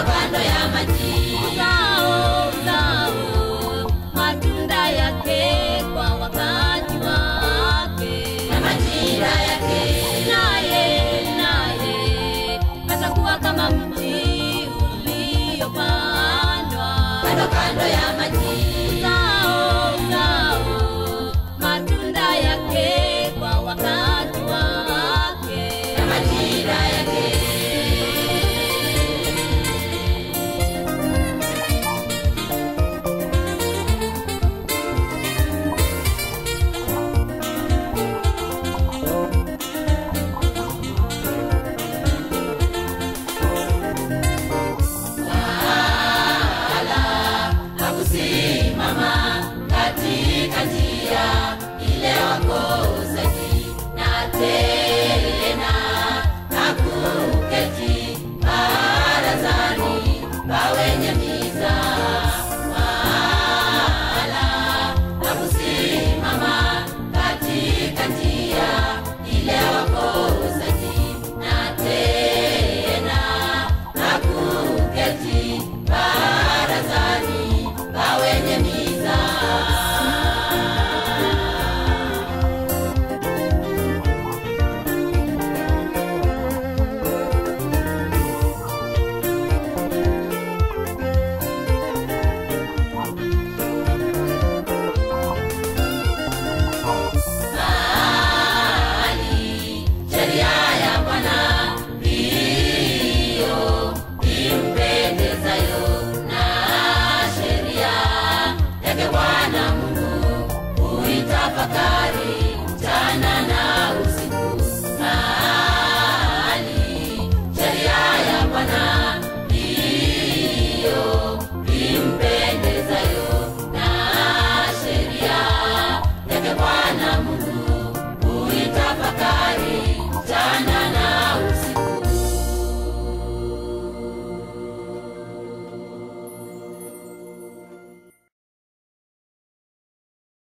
kando ya maji. Uzao matunda yake kwa wakati wake na majira yake. Naye atakuwa kama mti uliopandwa Kando ya maji. Uzao matunda yake kwa wakati wake na majira yake. Hakusimama katika njia ile wakosaji, na tena hakuketi barazani pa wenye mizaa. Wala hakusimama katika njia ile wakosaji, na tena hakuketi barazani pa wenye mizaa. Sheria ya Bwana ndiyo impendezayo, na sheria yake Bwana Mungu huitafakari.